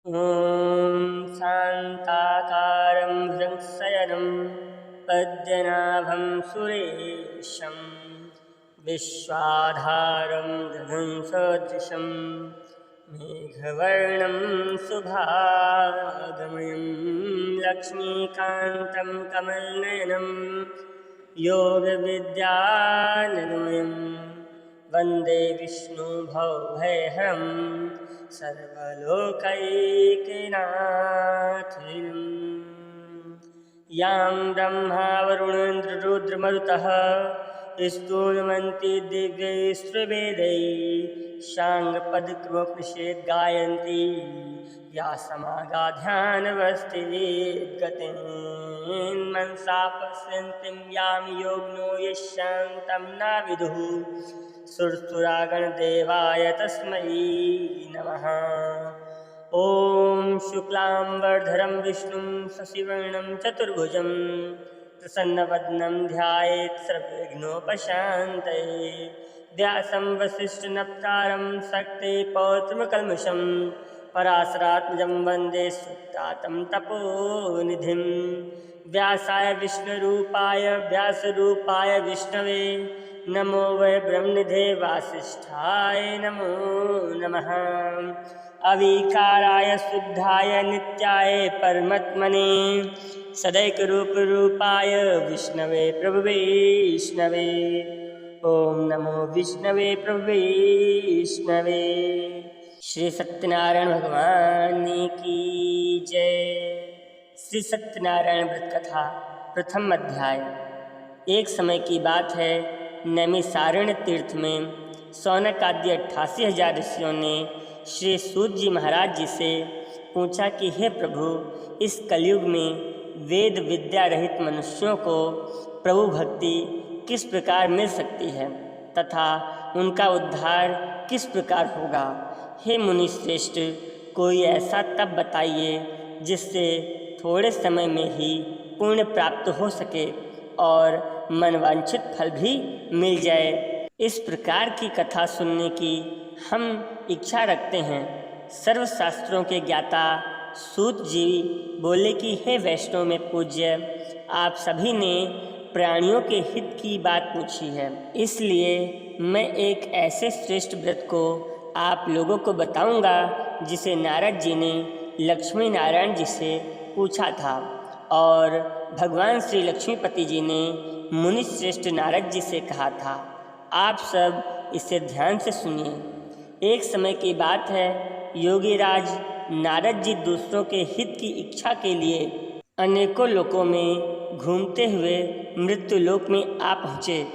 ॐ शान्ताकारं हृंशयनं पद्मनाभं सुरेशं विश्वाधारं गगनसदृशं मेघवर्णं शुभागमयं लक्ष्मीकान्तं कमलनयनं योगविद्यानगमयं वन्दे विष्णुभवभयहरं सर्वलोकैकनाथं। यां ब्रह्मा वरुणेन्द्ररुद्रमरुतः स्तूयन्ति दिव्यैस्त्रिवेदैः शाङ्गपदक्रमोपनिषद् गायन्ति या समागाध्यानवस्थितिगतिं मनसा पश्यन्तीं यां योगिनो यशान्तं न विदुः सुरसुरागणदेवाय तस्मै नमः। ॐ शुक्लाम्बरधरं विष्णुं शशिवर्णं चतुर्भुजं प्रसन्नवदनं ध्यायेत् सर्वविघ्नोपशान्तये व्यासं वसिष्ठनप्तारं शक्ते पौत्रमकल्मषं पराशरात्मजं वन्दे सुतातं तपोनिधिं व्यासाय विष्णुरूपाय व्यासरूपाय विष्णवे नमो वै ब्रह्मनिधे वासिष्ठाय नमो नमः। अविकाराय शुद्धाय नित्याय परमात्मने सदैकरूपरूपाय विष्णवे प्रभवे विष्णवे। ओम नमो विष्णवे प्रभवे विष्णवे। श्री सत्यनारायण भगवान की जय। श्री सत्यनारायण व्रत कथा प्रथम अध्याय। एक समय की बात है, नैमिषारण्य तीर्थ में सौनक आदि 88,000 ऋषियों ने श्री सूत जी महाराज जी से पूछा कि हे प्रभु, इस कलयुग में वेद विद्या रहित मनुष्यों को प्रभु भक्ति किस प्रकार मिल सकती है तथा उनका उद्धार किस प्रकार होगा। हे मुनि श्रेष्ठ, कोई ऐसा तप बताइए जिससे थोड़े समय में ही पुण्य प्राप्त हो सके और मनवांछित फल भी मिल जाए। इस प्रकार की कथा सुनने की हम इच्छा रखते हैं। सर्वशास्त्रों के ज्ञाता सूत जी बोले कि हे वैष्णव में पूज्य, आप सभी ने प्राणियों के हित की बात पूछी है, इसलिए मैं एक ऐसे श्रेष्ठ व्रत को आप लोगों को बताऊंगा जिसे नारद जी ने लक्ष्मी नारायण जी से पूछा था और भगवान श्री लक्ष्मीपति जी ने मुनि श्रेष्ठ नारद जी से कहा था। आप सब इसे ध्यान से सुनिए। एक समय की बात है, योगीराज नारद जी दूसरों के हित की इच्छा के लिए अनेकों लोकों में घूमते हुए मृत्यु लोक में आ पहुँचे।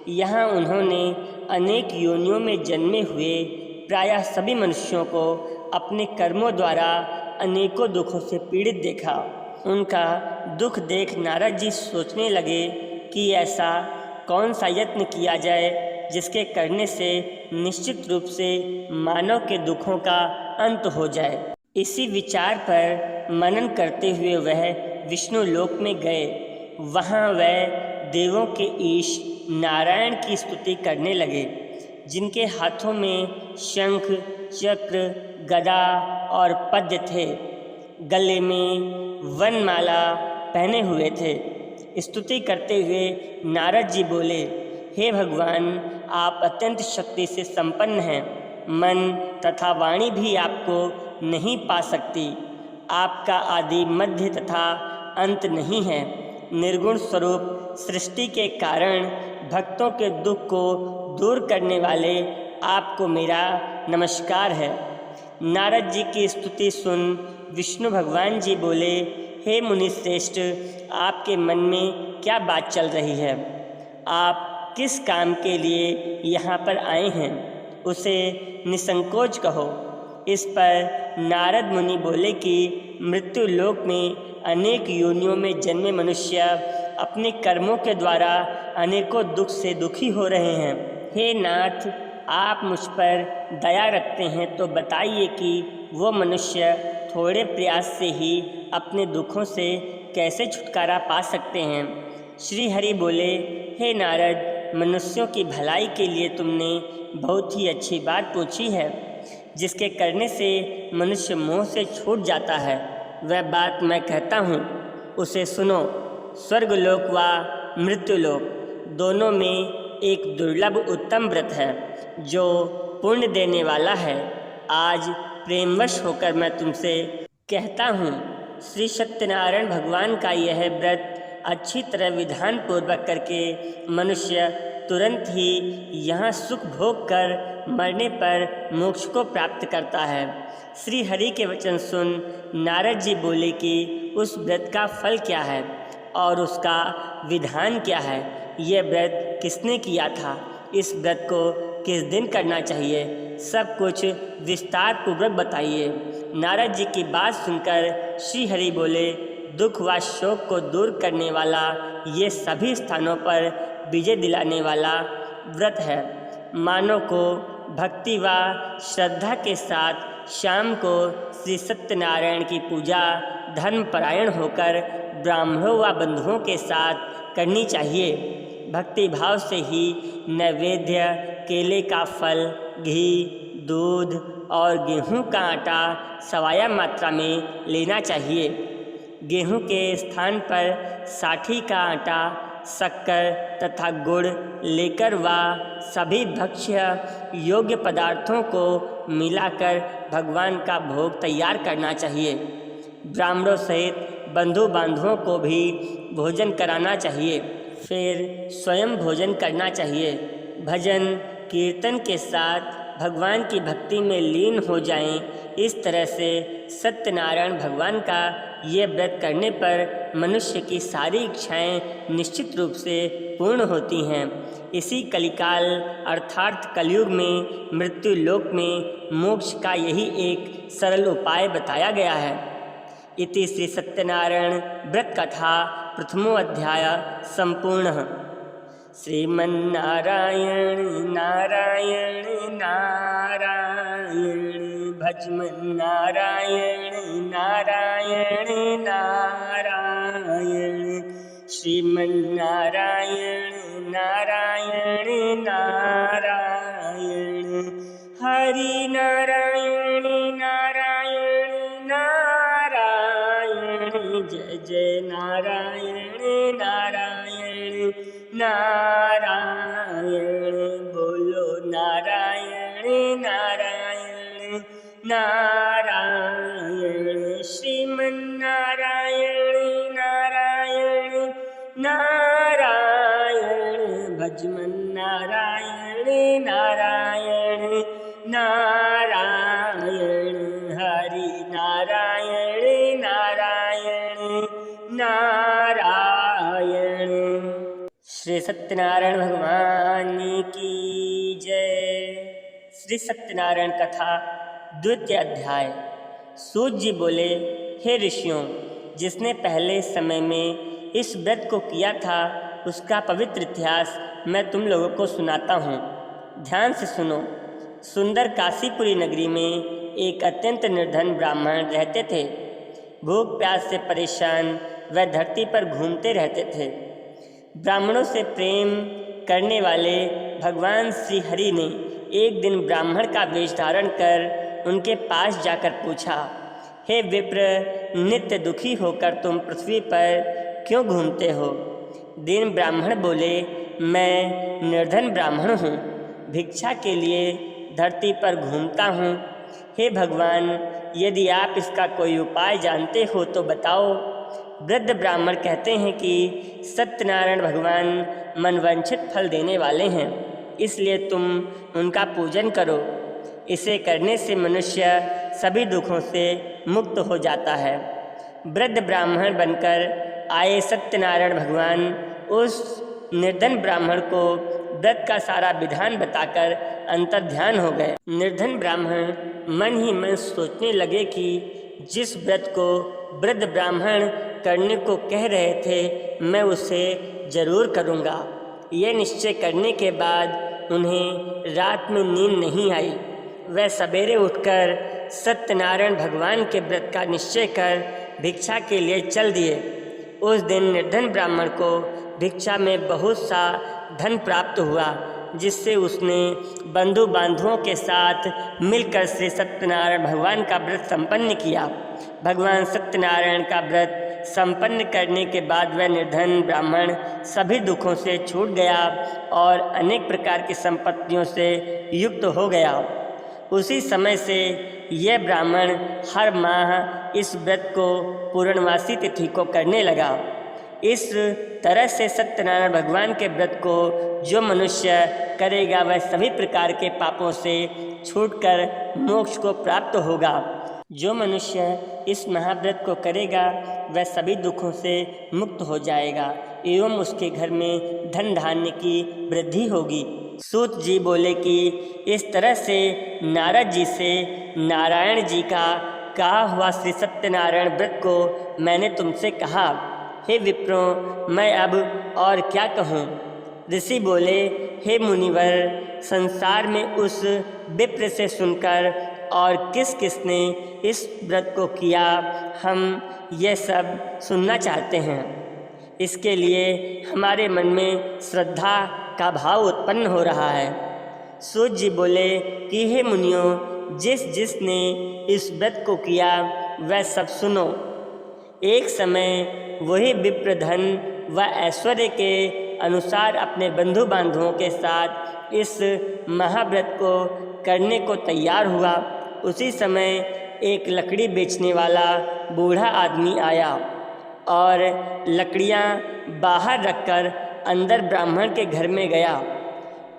यहाँ उन्होंने अनेक योनियों में जन्मे हुए प्रायः सभी मनुष्यों को अपने कर्मों द्वारा अनेकों दुखों से पीड़ित देखा। उनका दुख देख नारद जी सोचने लगे कि ऐसा कौन सा यत्न किया जाए जिसके करने से निश्चित रूप से मानव के दुखों का अंत हो जाए। इसी विचार पर मनन करते हुए वह विष्णु लोक में गए। वहाँ वह देवों के ईश नारायण की स्तुति करने लगे, जिनके हाथों में शंख चक्र गदा और पद्य थे, गले में वनमाला पहने हुए थे। स्तुति करते हुए नारद जी बोले, हे भगवान, आप अत्यंत शक्ति से संपन्न हैं। मन तथा वाणी भी आपको नहीं पा सकती। आपका आदि मध्य तथा अंत नहीं है। निर्गुण स्वरूप सृष्टि के कारण भक्तों के दुख को दूर करने वाले आपको मेरा नमस्कार है। नारद जी की स्तुति सुन विष्णु भगवान जी बोले, हे मुनि श्रेष्ठ, आपके मन में क्या बात चल रही है? आप किस काम के लिए यहाँ पर आए हैं, उसे निसंकोच कहो। इस पर नारद मुनि बोले कि मृत्यु लोक में अनेक योनियों में जन्मे मनुष्य अपने कर्मों के द्वारा अनेकों दुख से दुखी हो रहे हैं। हे नाथ, आप मुझ पर दया रखते हैं तो बताइए कि वो मनुष्य थोड़े प्रयास से ही अपने दुखों से कैसे छुटकारा पा सकते हैं। श्री हरि बोले, हे नारद, मनुष्यों की भलाई के लिए तुमने बहुत ही अच्छी बात पूछी है। जिसके करने से मनुष्य मोह से छूट जाता है, वह बात मैं कहता हूँ, उसे सुनो। स्वर्गलोक व मृत्युलोक दोनों में एक दुर्लभ उत्तम व्रत है जो पुण्य देने वाला है। आज प्रेमवश होकर मैं तुमसे कहता हूँ, श्री सत्यनारायण भगवान का यह व्रत अच्छी तरह विधान पूर्वक करके मनुष्य तुरंत ही यहाँ सुख भोग कर मरने पर मोक्ष को प्राप्त करता है। श्री हरि के वचन सुन नारद जी बोले कि उस व्रत का फल क्या है और उसका विधान क्या है, यह व्रत किसने किया था, इस व्रत को किस दिन करना चाहिए, सब कुछ विस्तार पूर्वक बताइए। नारद जी की बात सुनकर श्री हरि बोले, दुख व शोक को दूर करने वाला ये सभी स्थानों पर विजय दिलाने वाला व्रत है। मानव को भक्ति व श्रद्धा के साथ शाम को श्री सत्यनारायण की पूजा धर्मपरायण होकर ब्राह्मणों व बंधुओं के साथ करनी चाहिए। भक्ति भाव से ही नैवेद्य, केले का फल, घी, दूध और गेहूं का आटा सवाया मात्रा में लेना चाहिए। गेहूं के स्थान पर साठी का आटा, शक्कर तथा गुड़ लेकर व सभी भक्ष्य योग्य पदार्थों को मिलाकर भगवान का भोग तैयार करना चाहिए। ब्राह्मणों सहित बंधु बांधवों को भी भोजन कराना चाहिए, फिर स्वयं भोजन करना चाहिए। भजन कीर्तन के साथ भगवान की भक्ति में लीन हो जाएं। इस तरह से सत्यनारायण भगवान का ये व्रत करने पर मनुष्य की सारी इच्छाएं निश्चित रूप से पूर्ण होती हैं। इसी कलिकाल अर्थात कलयुग में मृत्यु लोक में मोक्ष का यही एक सरल उपाय बताया गया है। इति श्री सत्यनारायण व्रत कथा प्रथमो अध्याय संपूर्ण। श्रीमन्नारायण नारायण नारायण भजमन नारायण नारायण नारायण श्रीमन्नारायण नारायण नारायण हरि नारायण नारायण नारायण जय जय नारायण नारायण नारायण बोलो नारायण नारायण नारायण श्रीमन्नारायण नारायण नारायण भजमन नारायण नारायण नारायण हरि नारायण नारायण नारायण। श्री सत्यनारायण भगवान की जय। श्री सत्यनारायण कथा द्वितीय अध्याय। सूत जी बोले, हे ऋषियों, जिसने पहले समय में इस व्रत को किया था उसका पवित्र इतिहास मैं तुम लोगों को सुनाता हूँ। ध्यान से सुनो। सुंदर काशीपुरी नगरी में एक अत्यंत निर्धन ब्राह्मण रहते थे। भूख प्यास से परेशान वह धरती पर घूमते रहते थे। ब्राह्मणों से प्रेम करने वाले भगवान श्री हरि ने एक दिन ब्राह्मण का वेश धारण कर उनके पास जाकर पूछा, हे विप्र, नित्य दुखी होकर तुम पृथ्वी पर क्यों घूमते हो? दीन ब्राह्मण बोले, मैं निर्धन ब्राह्मण हूँ, भिक्षा के लिए धरती पर घूमता हूँ। हे भगवान, यदि आप इसका कोई उपाय जानते हो तो बताओ। वृद्ध ब्राह्मण कहते हैं कि सत्यनारायण भगवान मनवांछित फल देने वाले हैं, इसलिए तुम उनका पूजन करो। इसे करने से मनुष्य सभी दुखों से मुक्त हो जाता है। वृद्ध ब्राह्मण बनकर आए सत्यनारायण भगवान उस निर्धन ब्राह्मण को व्रत का सारा विधान बताकर अंतर्ध्यान हो गए। निर्धन ब्राह्मण मन ही मन सोचने लगे कि जिस व्रत को वृद्ध ब्राह्मण करने को कह रहे थे मैं उसे जरूर करूँगा। यह निश्चय करने के बाद उन्हें रात में नींद नहीं आई। वह सवेरे उठकर सत्यनारायण भगवान के व्रत का निश्चय कर भिक्षा के लिए चल दिए। उस दिन निर्धन ब्राह्मण को भिक्षा में बहुत सा धन प्राप्त हुआ। जिससे उसने बंधु बांधवों के साथ मिलकर श्री सत्यनारायण भगवान का व्रत संपन्न किया। भगवान सत्यनारायण का व्रत संपन्न करने के बाद वह निर्धन ब्राह्मण सभी दुखों से छूट गया और अनेक प्रकार की संपत्तियों से युक्त हो गया। उसी समय से यह ब्राह्मण हर माह इस व्रत को पूर्णमासी तिथि को करने लगा। इस तरह से सत्यनारायण भगवान के व्रत को जो मनुष्य करेगा वह सभी प्रकार के पापों से छूटकर मोक्ष को प्राप्त होगा। जो मनुष्य इस महाव्रत को करेगा वह सभी दुखों से मुक्त हो जाएगा एवं उसके घर में धन धान्य की वृद्धि होगी। सूत जी बोले कि इस तरह से नारद जी से नारायण जी का कहा हुआ श्री सत्यनारायण व्रत को मैंने तुमसे कहा। हे विप्रो, मैं अब और क्या कहूँ। ऋषि बोले, हे मुनिवर, संसार में उस विप्र से सुनकर और किस किसने इस व्रत को किया, हम यह सब सुनना चाहते हैं। इसके लिए हमारे मन में श्रद्धा का भाव उत्पन्न हो रहा है। सूत जी बोले कि हे मुनियों, जिसने इस व्रत को किया वह सब सुनो। एक समय वही विप्र धन व ऐश्वर्य के अनुसार अपने बंधु बांधवों के साथ इस महाव्रत को करने को तैयार हुआ। उसी समय एक लकड़ी बेचने वाला बूढ़ा आदमी आया और लकड़ियां बाहर रखकर अंदर ब्राह्मण के घर में गया।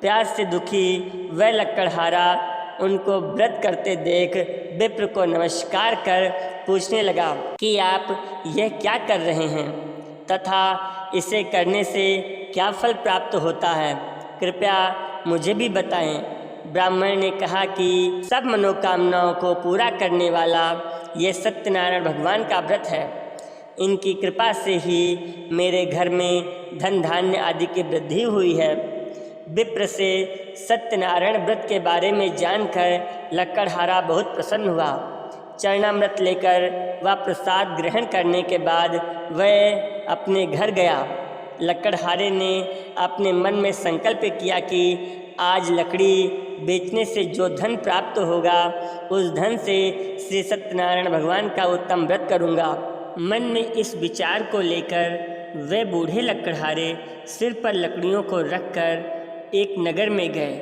प्यास से दुखी वह लकड़हारा उनको व्रत करते देख विप्र को नमस्कार कर पूछने लगा कि आप यह क्या कर रहे हैं तथा इसे करने से क्या फल प्राप्त होता है, कृपया मुझे भी बताएं। ब्राह्मण ने कहा कि सब मनोकामनाओं को पूरा करने वाला ये सत्यनारायण भगवान का व्रत है। इनकी कृपा से ही मेरे घर में धन धान्य आदि की वृद्धि हुई है। विप्र से सत्यनारायण व्रत के बारे में जानकर लकड़हारा बहुत प्रसन्न हुआ। चरणामृत लेकर वह प्रसाद ग्रहण करने के बाद वह अपने घर गया। लकड़हारे ने अपने मन में संकल्प किया कि आज लकड़ी बेचने से जो धन प्राप्त होगा उस धन से श्री सत्यनारायण भगवान का उत्तम व्रत करूँगा। मन में इस विचार को लेकर वे बूढ़े लकड़हारे सिर पर लकड़ियों को रखकर एक नगर में गए।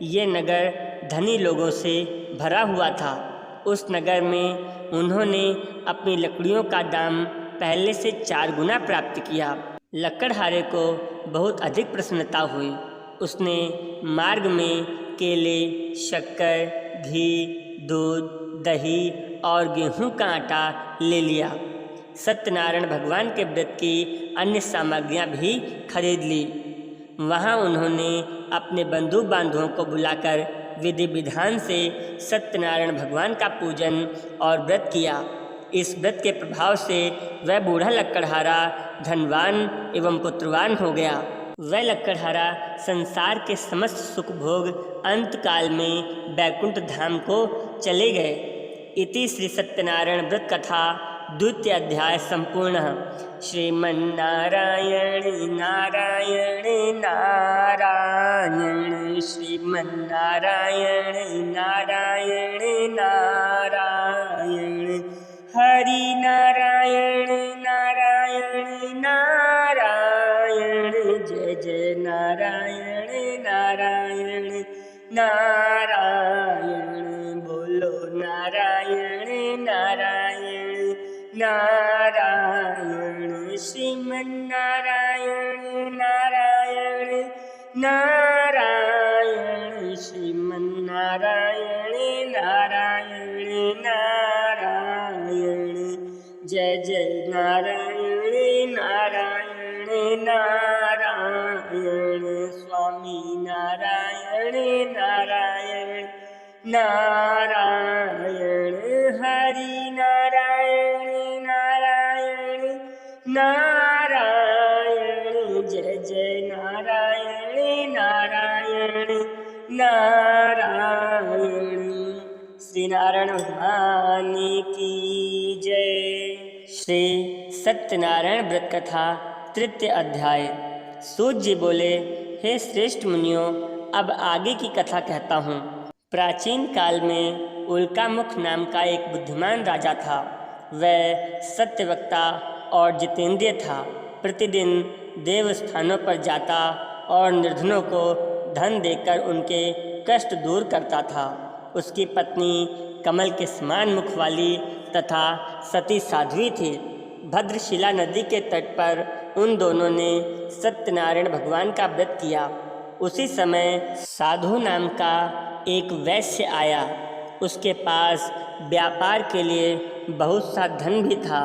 ये नगर धनी लोगों से भरा हुआ था। उस नगर में उन्होंने अपनी लकड़ियों का दाम पहले से 4 गुना प्राप्त किया। लकड़हारे को बहुत अधिक प्रसन्नता हुई। उसने मार्ग में केले, शक्कर, घी, दूध, दही और गेहूं का आटा ले लिया। सत्यनारायण भगवान के व्रत की अन्य सामग्रियां भी खरीद ली। वहां उन्होंने अपने बंधु बांधवों को बुलाकर विधि विधान से सत्यनारायण भगवान का पूजन और व्रत किया। इस व्रत के प्रभाव से वह बूढ़ा लकड़हारा धनवान एवं पुत्रवान हो गया। वह लकड़हारा संसार के समस्त सुख भोग अंत काल में बैकुंठ धाम को चले गए। इति श्री सत्यनारायण व्रत कथा 2य अध्याय संपूर्ण। श्रीमन्नारायण नारायण नारायण श्रीमन्नारायण नारायण नारायण हरि नारायण नारायण नारायण जय जय नारायण नारायण नारायण बोलो नारायण नारायण नारायण श्रीमन्नारायण नारायण नारायण श्रीमन्नारायण नारायण नारायण जय जय नारायण नारायण नारायण स्वामी नारायण नारायण नारायण हरि नारायण नारायण नारायण जय जय नारायण नारायण नारायण। श्री नारायण भगवान की जय। श्री सत्यनारायण व्रत कथा 3य अध्याय। सूत जी बोले, हे श्रेष्ठ मुनियों, अब आगे की कथा कहता हूँ। प्राचीन काल में उल्कामुख नाम का एक बुद्धिमान राजा था। वह सत्यवक्ता और जितेंद्रिय था। प्रतिदिन देव स्थानों पर जाता और निर्धनों को धन देकर उनके कष्ट दूर करता था। उसकी पत्नी कमल के समान मुख वाली तथा सती साध्वी थी। भद्रशिला नदी के तट पर उन दोनों ने सत्यनारायण भगवान का व्रत किया। उसी समय साधु नाम का एक वैश्य आया। उसके पास व्यापार के लिए बहुत सा धन भी था।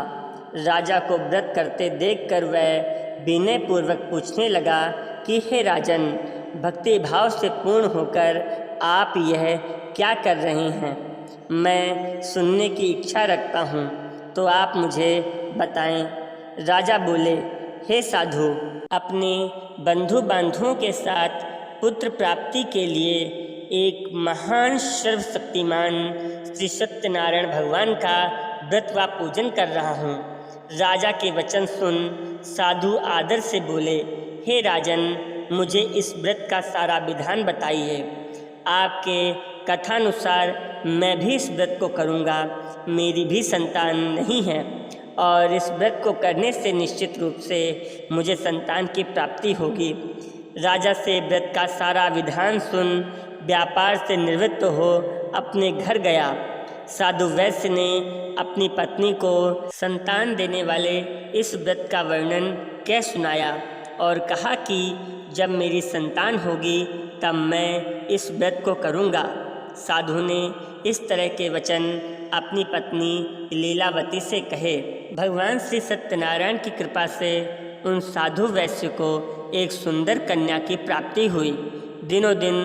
राजा को व्रत करते देखकर वह विनय पूर्वक पूछने लगा कि हे राजन, भक्ति भाव से पूर्ण होकर आप यह क्या कर रहे हैं? मैं सुनने की इच्छा रखता हूँ, तो आप मुझे बताएं। राजा बोले, हे साधु, अपने बंधु बांधवों के साथ पुत्र प्राप्ति के लिए एक महान सर्वशक्तिमान श्री सत्यनारायण भगवान का व्रत व पूजन कर रहा हूँ। राजा के वचन सुन साधु आदर से बोले, हे राजन, मुझे इस व्रत का सारा विधान बताइए। आपके कथानुसार मैं भी इस व्रत को करूँगा। मेरी भी संतान नहीं है और इस व्रत को करने से निश्चित रूप से मुझे संतान की प्राप्ति होगी। राजा से व्रत का सारा विधान सुन व्यापार से निवृत्त हो अपने घर गया। साधु वैश्य ने अपनी पत्नी को संतान देने वाले इस व्रत का वर्णन कह सुनाया और कहा कि जब मेरी संतान होगी तब मैं इस व्रत को करूँगा। साधु ने इस तरह के वचन अपनी पत्नी लीलावती से कहे। भगवान श्री सत्यनारायण की कृपा से उन साधु वैश्य को एक सुंदर कन्या की प्राप्ति हुई। दिनों दिन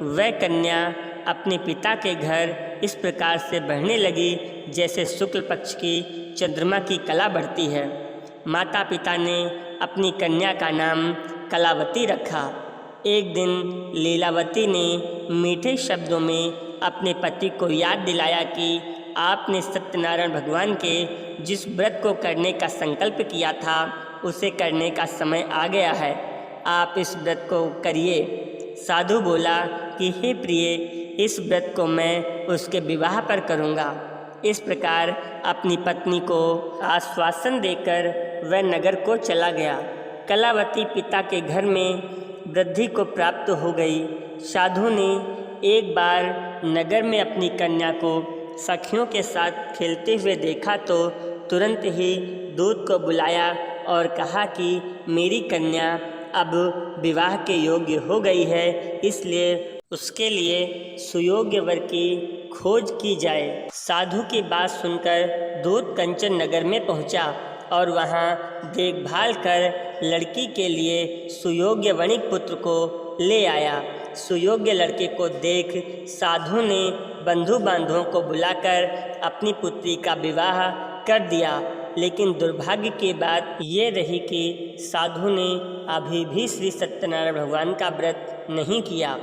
वह कन्या अपने पिता के घर इस प्रकार से बढ़ने लगी जैसे शुक्ल पक्ष की चंद्रमा की कला बढ़ती है। माता पिता ने अपनी कन्या का नाम कलावती रखा। एक दिन लीलावती ने मीठे शब्दों में अपने पति को याद दिलाया कि आपने सत्यनारायण भगवान के जिस व्रत को करने का संकल्प किया था उसे करने का समय आ गया है। आप इस व्रत को करिए। साधु बोला कि हे प्रिय, इस व्रत को मैं उसके विवाह पर करूँगा। इस प्रकार अपनी पत्नी को आश्वासन देकर वह नगर को चला गया। कलावती पिता के घर में वृद्धि को प्राप्त हो गई। साधु ने एक बार नगर में अपनी कन्या को सखियों के साथ खेलते हुए देखा तो तुरंत ही दूत को बुलाया और कहा कि मेरी कन्या अब विवाह के योग्य हो गई है, इसलिए उसके लिए सुयोग्य वर की खोज की जाए। साधु की बात सुनकर दूत कंचन नगर में पहुंचा और वहां देखभाल कर लड़की के लिए सुयोग्य वणिक पुत्र को ले आया। सुयोग्य लड़के को देख साधु ने बंधु बांधवों को बुलाकर अपनी पुत्री का विवाह कर दिया। लेकिन दुर्भाग्य की बात ये रही कि साधु ने अभी भी श्री सत्यनारायण भगवान का व्रत नहीं किया।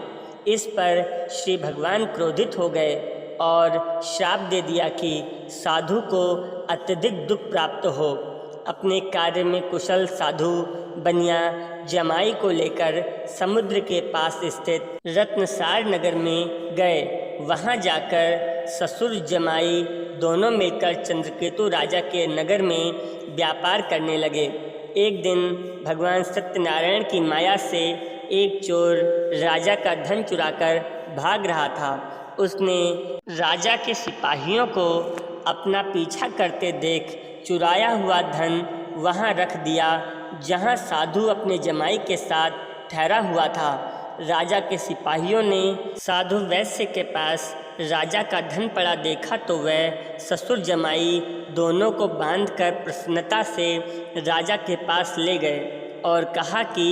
इस पर श्री भगवान क्रोधित हो गए और श्राप दे दिया कि साधु को अत्यधिक दुख प्राप्त हो। अपने कार्य में कुशल साधु बनिया जमाई को लेकर समुद्र के पास स्थित रत्नसार नगर में गए। वहां जाकर ससुर जमाई दोनों मिलकर चंद्रकेतु राजा के नगर में व्यापार करने लगे। एक दिन भगवान सत्यनारायण की माया से एक चोर राजा का धन चुराकर भाग रहा था। उसने राजा के सिपाहियों को अपना पीछा करते देख चुराया हुआ धन वहां रख दिया जहां साधु अपने जमाई के साथ ठहरा हुआ था। राजा के सिपाहियों ने साधु वैश्य के पास राजा का धन पड़ा देखा तो वह ससुर जमाई दोनों को बांधकर प्रसन्नता से राजा के पास ले गए और कहा कि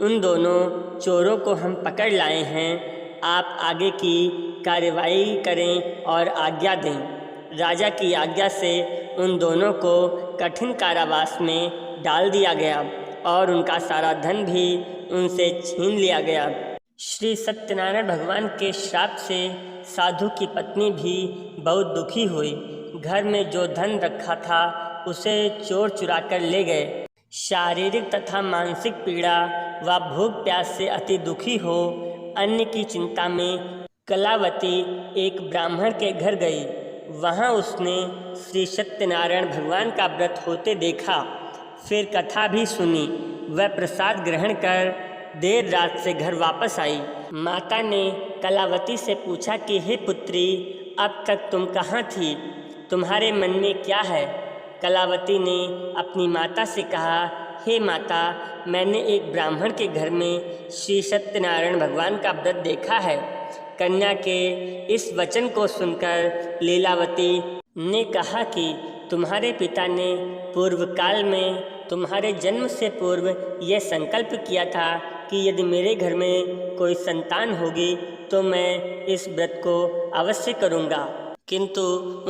उन दोनों चोरों को हम पकड़ लाए हैं, आप आगे की कार्रवाई करें और आज्ञा दें। राजा की आज्ञा से उन दोनों को कठिन कारावास में डाल दिया गया और उनका सारा धन भी उनसे छीन लिया गया। श्री सत्यनारायण भगवान के श्राप से साधु की पत्नी भी बहुत दुखी हुई। घर में जो धन रखा था उसे चोर चुरा कर ले गए। शारीरिक तथा मानसिक पीड़ा व भूख प्यास से अति दुखी हो अन्न की चिंता में कलावती एक ब्राह्मण के घर गई। वहाँ उसने श्री सत्यनारायण भगवान का व्रत होते देखा। फिर कथा भी सुनी। वह प्रसाद ग्रहण कर देर रात से घर वापस आई। माता ने कलावती से पूछा कि हे पुत्री, अब तक तुम कहाँ थी? तुम्हारे मन में क्या है? कलावती ने अपनी माता से कहा, हे माता, मैंने एक ब्राह्मण के घर में श्री सत्यनारायण भगवान का व्रत देखा है। कन्या के इस वचन को सुनकर लीलावती ने कहा कि तुम्हारे पिता ने पूर्व काल में तुम्हारे जन्म से पूर्व यह संकल्प किया था कि यदि मेरे घर में कोई संतान होगी तो मैं इस व्रत को अवश्य करूँगा, किंतु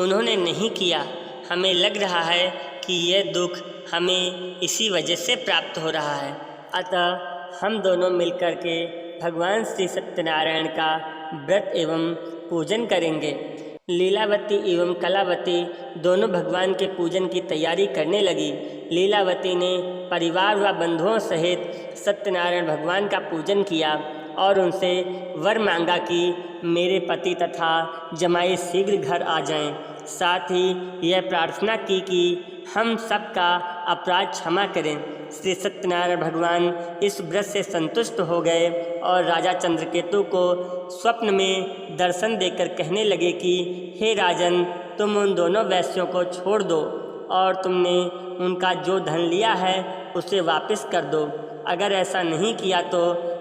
उन्होंने नहीं किया। हमें लग रहा है कि यह दुख हमें इसी वजह से प्राप्त हो रहा है। अतः हम दोनों मिलकर के भगवान श्री सत्यनारायण का व्रत एवं पूजन करेंगे। लीलावती एवं कलावती दोनों भगवान के पूजन की तैयारी करने लगी। लीलावती ने परिवार व बंधुओं सहित सत्यनारायण भगवान का पूजन किया और उनसे वर मांगा कि मेरे पति तथा जमाई शीघ्र घर आ जाएं। साथ ही यह प्रार्थना की कि हम सबका अपराध क्षमा करें। श्री सत्यनारायण भगवान इस व्रत से संतुष्ट हो गए और राजा चंद्रकेतु को स्वप्न में दर्शन देकर कहने लगे कि हे राजन, तुम उन दोनों वैश्यों को छोड़ दो और तुमने उनका जो धन लिया है उसे वापस कर दो। अगर ऐसा नहीं किया तो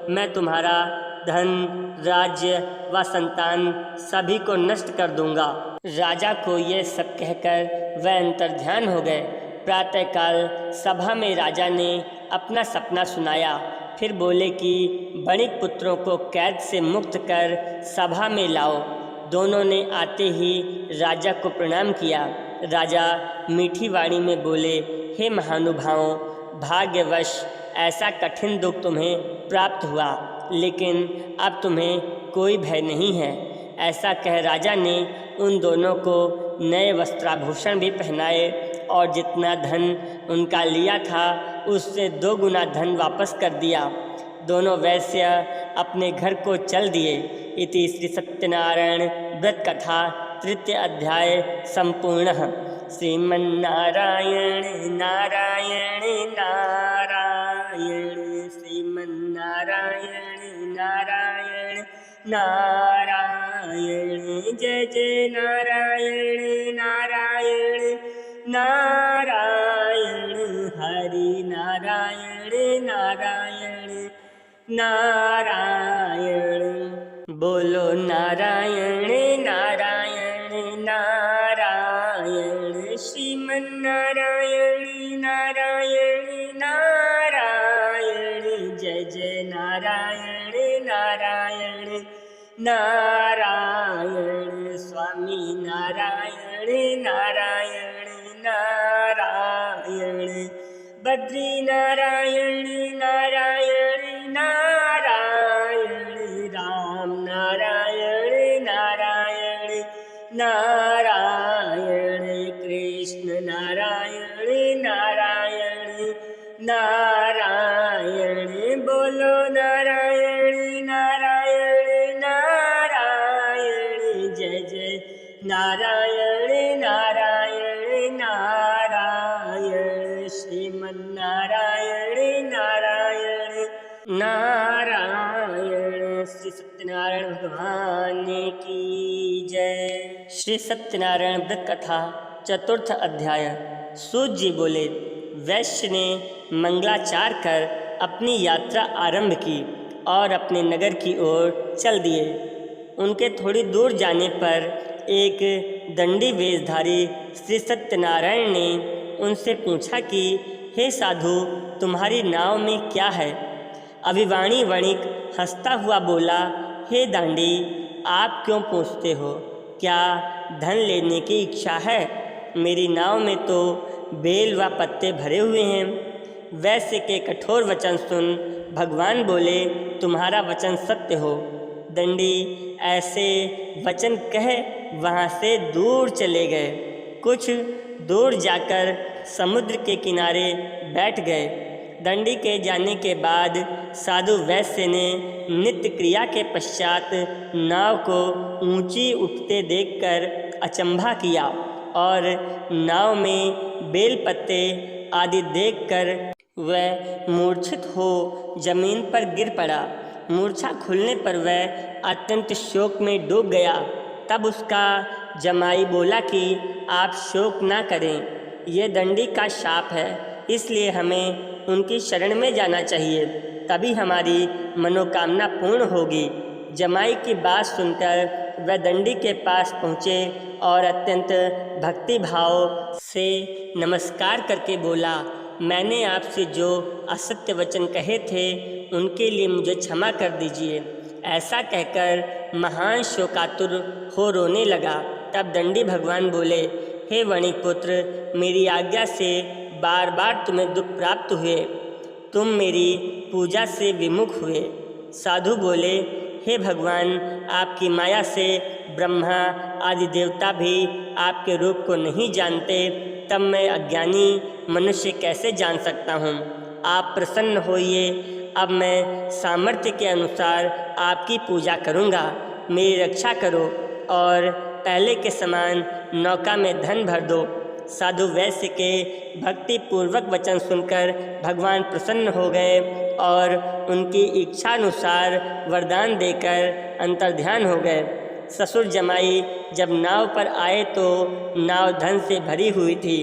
मैं तुम्हारा धन, राज्य व संतान सभी को नष्ट कर दूंगा। राजा को यह सब कहकर वह अंतर्ध्यान हो गए। प्रातःकाल सभा में राजा ने अपना सपना सुनाया। फिर बोले कि वणिक पुत्रों को कैद से मुक्त कर सभा में लाओ। दोनों ने आते ही राजा को प्रणाम किया। राजा मीठी वाणी में बोले, हे महानुभावों, भाग्यवश ऐसा कठिन दुख तुम्हें प्राप्त हुआ, लेकिन अब तुम्हें कोई भय नहीं है। ऐसा कह राजा ने उन दोनों को नए वस्त्राभूषण भी पहनाए और जितना धन उनका लिया था उससे 2 गुना धन वापस कर दिया। दोनों वैश्य अपने घर को चल दिए। इति श्री सत्यनारायण व्रत कथा 3 अध्याय संपूर्णः। श्रीमन्नारायण नारायण नारायण, श्रीमन्नारायण नारायण नारायण, जय जय नारायण नारायण नारायण, हरि नारायण नारायण नारायण। बोलो नारायण नारायण नारायण, श्रीमन्नारायण नारायण नारायण, जय जय नारायण नारायण नारायण, स्वामी नारायण नारायण नारायण, बद्री नारायण नारायण नारायण, राम नारायण नारायण नारायण, कृष्ण नारायण नारायण नारायण। बोलो नारायण नारायण नारायण, जय जय नारायण नारायण नारायण, श्रीमन्नारायण नारायण नारायण। श्री सत्यनारायण भगवान की जय। श्री सत्यनारायण व्रत कथा 4 अध्याय। सूत जी बोले, वैश्य ने मंगलाचार कर अपनी यात्रा आरंभ की और अपने नगर की ओर चल दिए। उनके थोड़ी दूर जाने पर एक दंडी वेशधारी श्री सत्यनारायण ने उनसे पूछा कि हे साधु, तुम्हारी नाव में क्या है? अभिवाणी वणिक हंसता हुआ बोला, हे दांडी, आप क्यों पूछते हो? क्या धन लेने की इच्छा है? मेरी नाव में तो बेल व पत्ते भरे हुए हैं। वैश्य के कठोर वचन सुन भगवान बोले, तुम्हारा वचन सत्य हो। दंडी ऐसे वचन कह वहाँ से दूर चले गए। कुछ दूर जाकर समुद्र के किनारे बैठ गए। दंडी के जाने के बाद साधु वैश्य ने नित्य क्रिया के पश्चात नाव को ऊंची उठते देखकर अचंभा किया और नाव में बेल पत्ते आदि देखकर वह मूर्छित हो जमीन पर गिर पड़ा। मूर्छा खुलने पर वह अत्यंत शोक में डूब गया। तब उसका जमाई बोला कि आप शोक ना करें, ये दंडी का शाप है, इसलिए हमें उनकी शरण में जाना चाहिए, तभी हमारी मनोकामना पूर्ण होगी। जमाई की बात सुनकर वह दंडी के पास पहुँचे और अत्यंत भक्ति भाव से नमस्कार करके बोला, मैंने आपसे जो असत्य वचन कहे थे उनके लिए मुझे क्षमा कर दीजिए। ऐसा कहकर महान शोकातुर हो रोने लगा। तब दंडी भगवान बोले, हे वणिकपुत्र, मेरी आज्ञा से बार बार तुम्हें दुख प्राप्त हुए, तुम मेरी पूजा से विमुख हुए। साधु बोले, हे भगवान, आपकी माया से ब्रह्मा आदि देवता भी आपके रूप को नहीं जानते, तब मैं अज्ञानी मनुष्य कैसे जान सकता हूँ। आप प्रसन्न होइए, अब मैं सामर्थ्य के अनुसार आपकी पूजा करूँगा। मेरी रक्षा करो और पहले के समान नौका में धन भर दो। साधु वैश्य के भक्ति पूर्वक वचन सुनकर भगवान प्रसन्न हो गए और उनकी इच्छानुसार वरदान देकर अंतर्ध्यान हो गए। ससुर जमाई जब नाव पर आए तो नाव धन से भरी हुई थी।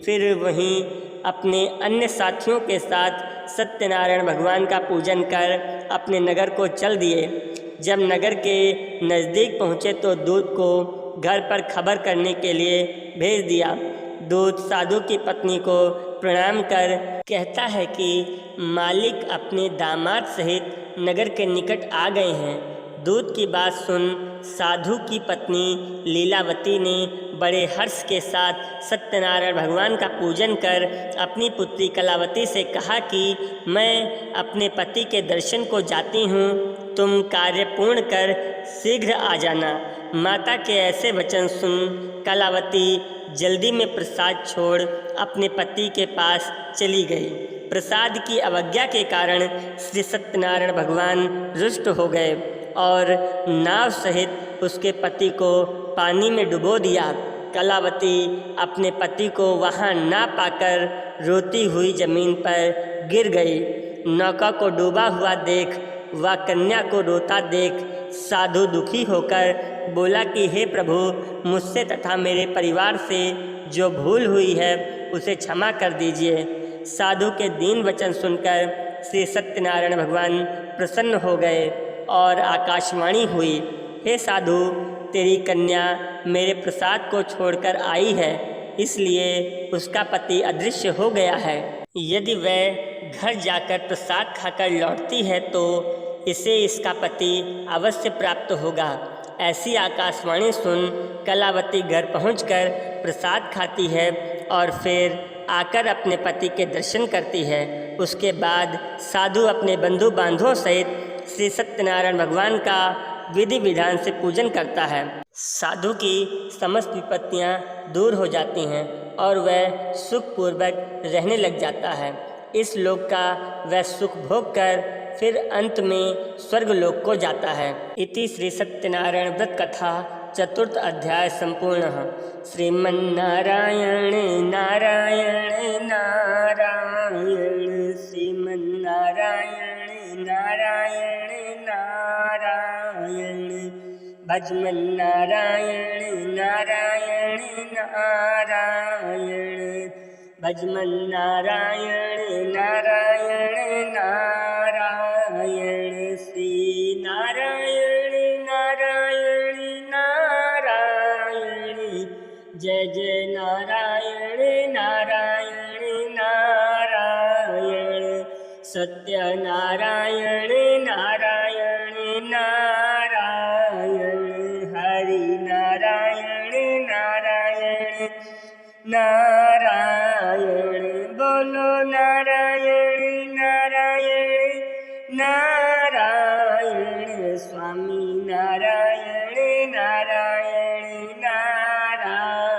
फिर वहीं अपने अन्य साथियों के साथ सत्यनारायण भगवान का पूजन कर अपने नगर को चल दिए। जब नगर के नज़दीक पहुँचे तो दूत को घर पर खबर करने के लिए भेज दिया। दूत साधु की पत्नी को प्रणाम कर कहता है कि मालिक अपने दामाद सहित नगर के निकट आ गए हैं। दूत की बात सुन साधु की पत्नी लीलावती ने बड़े हर्ष के साथ सत्यनारायण भगवान का पूजन कर अपनी पुत्री कलावती से कहा कि मैं अपने पति के दर्शन को जाती हूँ, तुम कार्य पूर्ण कर शीघ्र आ जाना। माता के ऐसे वचन सुन कलावती जल्दी में प्रसाद छोड़ अपने पति के पास चली गई। प्रसाद की अवज्ञा के कारण श्री सत्यनारायण भगवान रुष्ट हो गए और नाव सहित उसके पति को पानी में डुबो दिया। कलावती अपने पति को वहां ना पाकर रोती हुई जमीन पर गिर गई। नौका को डूबा हुआ देख व कन्या को रोता देख साधु दुखी होकर बोला कि हे प्रभु, मुझसे तथा मेरे परिवार से जो भूल हुई है उसे क्षमा कर दीजिए। साधु के दीन वचन सुनकर श्री सत्यनारायण भगवान प्रसन्न हो गए और आकाशवाणी हुई, हे साधु, तेरी कन्या मेरे प्रसाद को छोड़कर आई है, इसलिए उसका पति अदृश्य हो गया है। यदि वह घर जाकर प्रसाद खाकर लौटती है तो इसे इसका पति अवश्य प्राप्त होगा। ऐसी आकाशवाणी सुन कलावती घर पहुंचकर प्रसाद खाती है और फिर आकर अपने पति के दर्शन करती है। उसके बाद साधु अपने बंधु बांधवों सहित श्री सत्यनारायण भगवान का विधि विधान से पूजन करता है। साधु की समस्त विपत्तियां दूर हो जाती हैं और वह सुखपूर्वक रहने लग जाता है। इस लोक का वह सुख भोग कर फिर अंत में स्वर्ग लोक को जाता है। इति श्री सत्यनारायण व्रत कथा चतुर्थ अध्याय संपूर्ण। श्रीमन्नारायण नारायण नारायण, श्रीमन्नारायण नारायण नारायण, भजमन्नारायण नारायण नारायण, भजमन्नारायण नारायण नारायण, श्री नारायण नारायण नारायण, जय जय नारायण नारायण नारायण, सत्यनारायण नारायण नारायण, हरि नारायण नारायण नारायण, बोलो नारायण नारायण नारायण, स्वामी नारायण नारायण नारायण,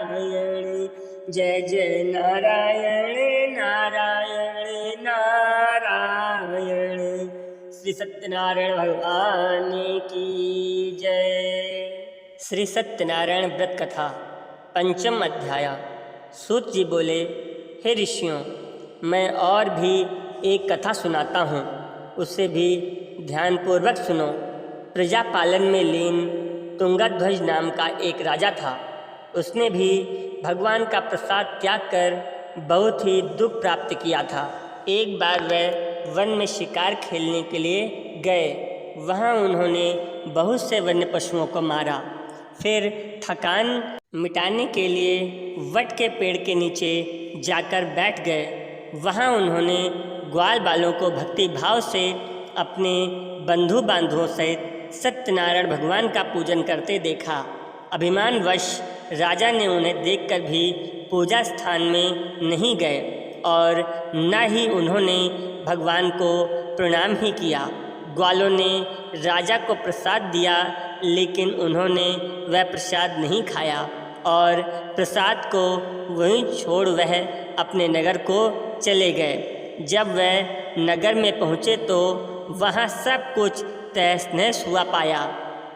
जय जय नारायण नारायण नारायण। सत्यनारायण भगवान की जय। श्री सत्यनारायण व्रत कथा पंचम अध्याय। सूत जी बोले, हे ऋषियों, मैं और भी एक कथा सुनाता हूँ, उसे भी ध्यानपूर्वक सुनो। प्रजा पालन में लीन तुंगध्वज नाम का एक राजा था। उसने भी भगवान का प्रसाद त्याग कर बहुत ही दुख प्राप्त किया था। एक बार वह वन में शिकार खेलने के लिए गए। वहाँ उन्होंने बहुत से वन्य पशुओं को मारा। फिर थकान मिटाने के लिए वट के पेड़ के नीचे जाकर बैठ गए। वहाँ उन्होंने ग्वाल बालों को भक्ति भाव से अपने बंधु बांधवों सहित सत्यनारायण भगवान का पूजन करते देखा। अभिमानवश राजा ने उन्हें देखकर भी पूजा स्थान में नहीं गए और न ही उन्होंने भगवान को प्रणाम ही किया। ग्वालों ने राजा को प्रसाद दिया, लेकिन उन्होंने वह प्रसाद नहीं खाया और प्रसाद को वहीं छोड़ वह अपने नगर को चले गए। जब वह नगर में पहुँचे तो वहाँ सब कुछ तहस नहस हुआ पाया,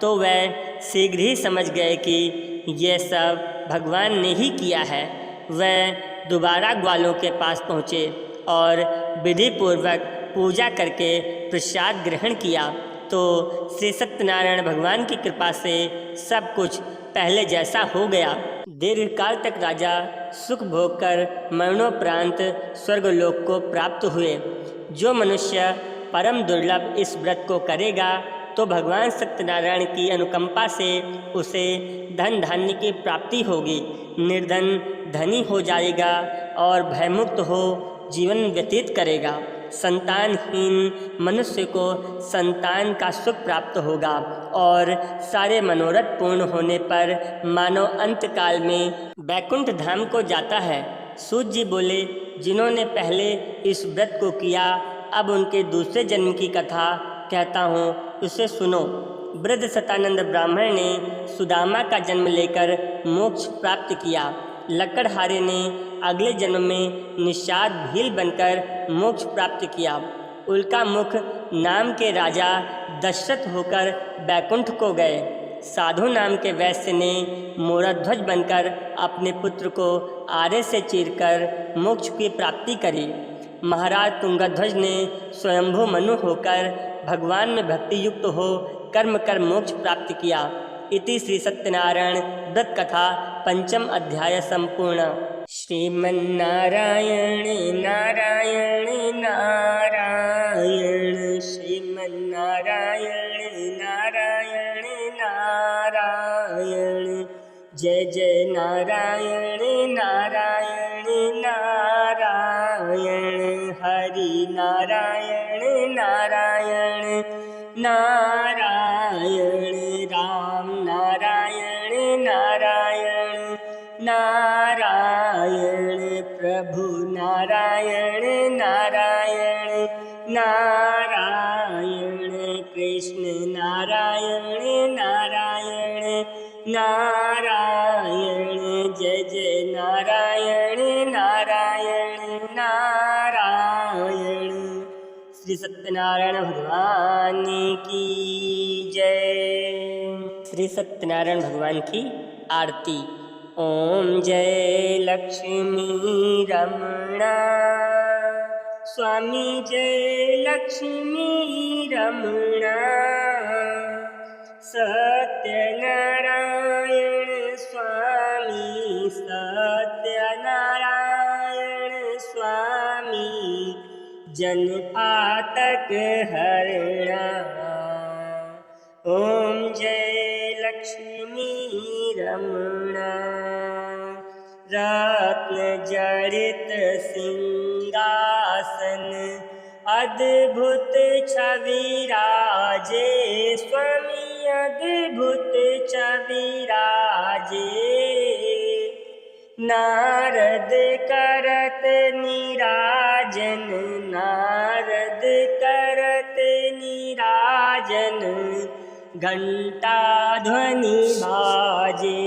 तो वह शीघ्र ही समझ गए कि यह सब भगवान ने ही किया है। वह दोबारा ग्वालों के पास पहुँचे और विधि पूर्वक पूजा करके प्रसाद ग्रहण किया, तो श्री सत्यनारायण भगवान की कृपा से सब कुछ पहले जैसा हो गया। दीर्घकाल तक राजा सुख भोग कर मरणोपरांत स्वर्गलोक को प्राप्त हुए। जो मनुष्य परम दुर्लभ इस व्रत को करेगा तो भगवान सत्यनारायण की अनुकंपा से उसे धन धान्य की प्राप्ति होगी, निर्धन धनी हो जाएगा और भयमुक्त हो जीवन व्यतीत करेगा। संतानहीन मनुष्य को संतान का सुख प्राप्त होगा और सारे मनोरथ पूर्ण होने पर मानव अंत काल में वैकुंठ धाम को जाता है। सूत जी बोले, जिन्होंने पहले इस व्रत को किया, अब उनके दूसरे जन्म की कथा कहता हूँ, उसे सुनो। वृद्ध सतानंद ब्राह्मण ने सुदामा का जन्म लेकर मोक्ष प्राप्त किया। लकड़हारे ने अगले जन्म में निषाद भील बनकर मोक्ष प्राप्त किया। उल्का मुख नाम के राजा दशरथ होकर बैकुंठ को गए। साधु नाम के वैश्य ने मोरध्वज बनकर अपने पुत्र को आरे से चीरकर मोक्ष की प्राप्ति करी। महाराज तुंगध्वज ने स्वयंभू मनु होकर भगवान में भक्ति युक्त हो कर्म कर मोक्ष प्राप्त किया। इति श्री सत्यनारायण व्रत कथा पंचम अध्याय संपूर्ण। श्रीमन्नारायण नारायण नारायण, श्रीमन्नारायण नारायण नारायण, जय जय नारायण नारायण नारायण, हरि नारायण नारायण नारायण, राम नारायण नारायण नारायण, प्रभु नारायण नारायण नारायण, कृष्ण नारायण नारायण नारायण, जय जय नारायण नारायण नारायण। श्री सत्यनारायण भगवान की जय। श्री सत्यनारायण भगवान की आरती। ओम जय लक्ष्मी रमणा, स्वामी जय लक्ष्मी रमणा, सत्यनारायण स्वामी सत्यनारायण स्वामी, जन पातक हरणा। ओम जय लक्ष्मी रमणा, रत्न जड़ित सिंहासन, अद्भुत छवि राजे स्वामी, अद्भुत छवि राजे, नारद करत निराजन, नारद करत निराजन, घंटा ध्वनि बाजे।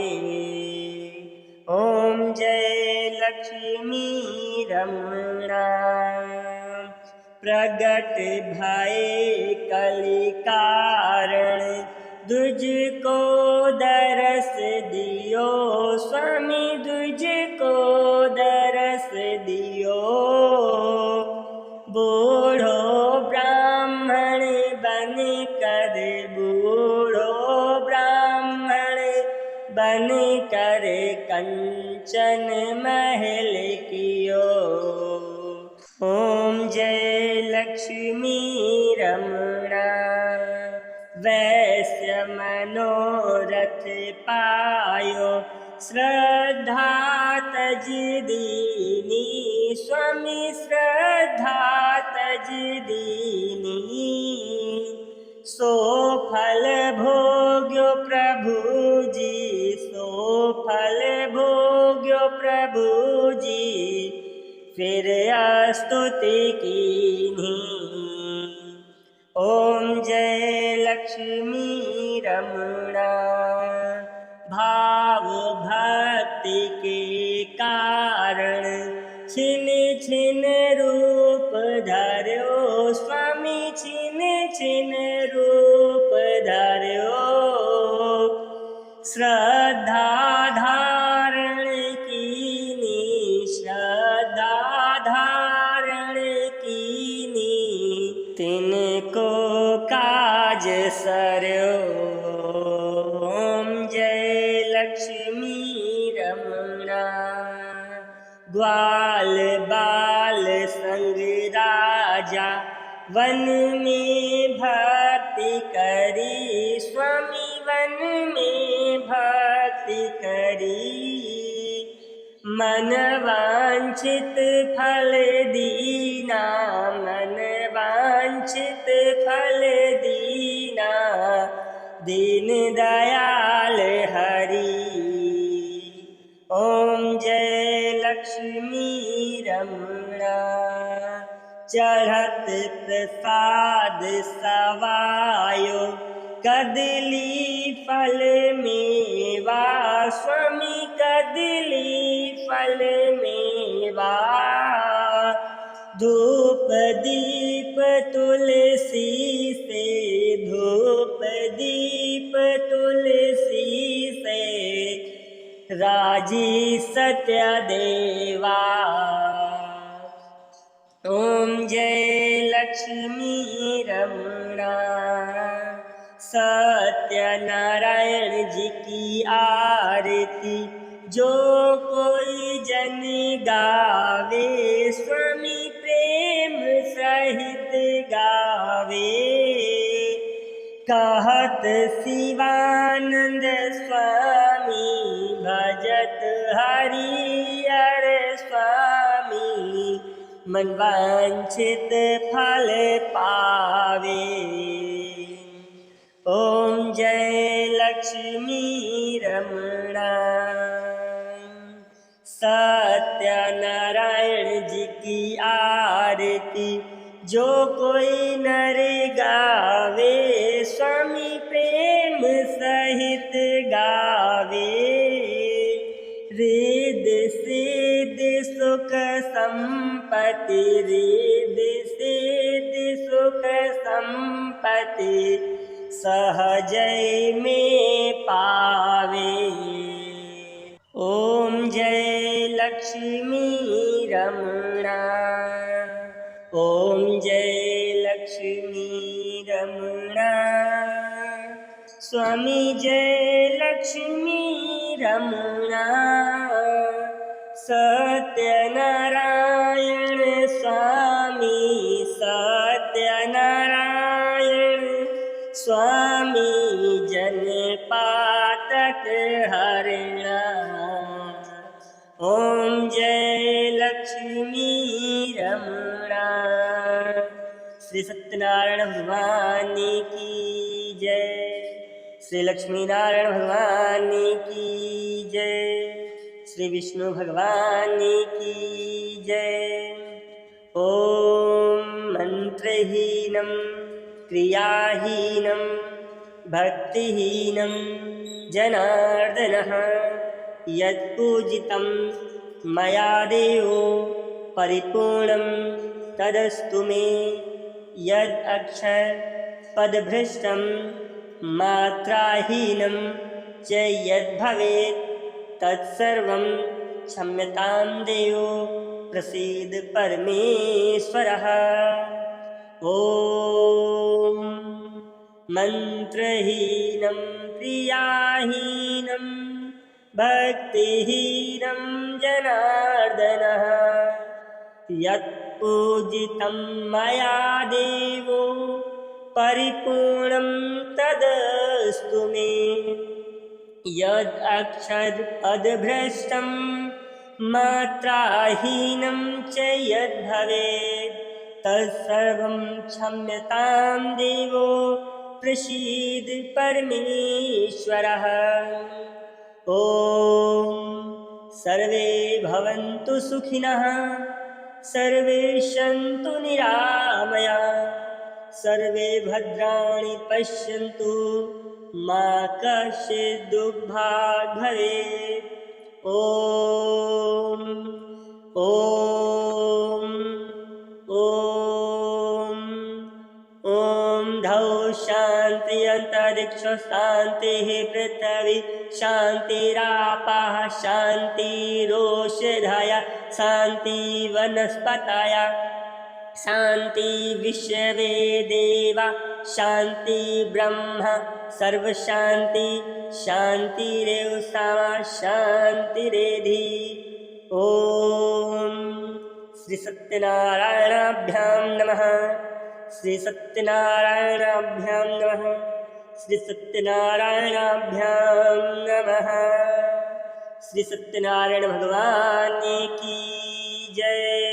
ओम जय लक्ष्मी रमणा, प्रगट भये कलि कारण, तुझको दरस दियो स्वामी, तुझको दरस दियो। बूढ़ो ब्राह्मण बन कर, बूढ़ो ब्राह्मण बन कर कंचन महल कियो। ओम जय लक्ष्मी रमणा, वैश्य मनोरथ पायो, श्रद्धा तज दीनी स्वामी, श्रद्धा तज दीनी। सो फल भोग्यो प्रभु जी, सो फल भोग्यो प्रभु जी, फिर स्तुति कीन्ही। ओम जय लक्ष्मी रमणा, भाव भक्ति के कारण, छिन छिन रूप धर्यो स्वामी, छिन छिन रूप धर्यो। श्रद्धा धारण कीनी, श्रद्धा धारण कीनी, तिनको काज सर्यो। ओम जय लक्ष्मी रमणा, ग्वाल बाल संग राजा, वन में भक्ति करी स्वामी, वन में भक्ति करी। मन वांछित फल दीना, मन वांछित फल दीना, दीन दयाल हरि। ओम जय लक्ष्मी रमणा, चढ़त प्रसाद सवायो, कदली फल मेवा स्वामी, कदली फल मेवा। धूप दीप तुलसी से, धूप दीप तुलसी से, राजी सत्य देवा। ओम जय लक्ष्मी रमणा, सत्यनारायण जी की आरती, जो कोई जन गावे स्वामी, प्रेम सहित गावे। कहत शिवानंद स्वामी, भजत हरिहर स्वामी, मन वांछित फल पावे। ओम जय लक्ष्मी रमणा, सत्यनारायण जी की आरती, जो कोई नर गावे स्वामी, प्रेम सहित गावे। रिद्धि सिद्धि सुख संपत्ति, रिद्धि सिद्धि सुख संपत्ति, सहजय में पावे। ओम जय लक्ष्मी रमणा, ओम जय लक्ष्मी रमणा, स्वामी जय लक्ष्मी रमणा। सत्यनारायण स्वामी, सत्यनारायण स्वामी, जन पातक हरणा। ओम जय लक्ष्मी रमणा, श्री सत्यनारायण भगवान की जय, श्री लक्ष्मी नारायण भगवान की जय, श्री विष्णु भगवान की जय। ओम मंत्रहीनं क्रियाहीनं भक्तिहीनं जनार्दनः, यत्पूजितं मया देवो परिपूर्णं तदस्तु मे। यद् अक्षर पदभ्रष्टं मात्राहीनं च यद्भवेत् तत्सर्वं क्षम्यतां देवो प्रसीद परमेश्वरः। ॐ मन्त्रहीनं क्रियाहीनं भक्तिहीनं जनार्दनः यत्पूजितं मया देवो परिपूर्णं तदस्तु मे। यद् अक्षर पदभ्रष्टं मात्राहीनं च यद्भवेत् तत्सर्वं क्षम्यतां देवो प्रसीद परमेश्वरः। ॐ सर्वे भवन्तु सुखिनः, सर्वे सन्तु निरामया, सर्वे भद्राणि पश्यन्तु, मा कश्चित् दुःखभाग् भवेत्। ॐ ॐ ॐ ॐ धौ शान्ति अन्तरिक्ष शान्तिः पृथिवी शान्तिरापः शान्तिरोषधयः शान्ति वनस्पतयः शान्ति विश्वे देवा शान्ति ब्रह्म सर्वशान्ति शान्तिरेव सामा शान्तिरेधि। ॐ श्री सत्यनारायणाभ्यां नमः। श्री सत्यनारायणाभ्यां नमः। श्री सत्यनारायणाभ्यां नमः। श्री सत्यनारायण भगवान की जय।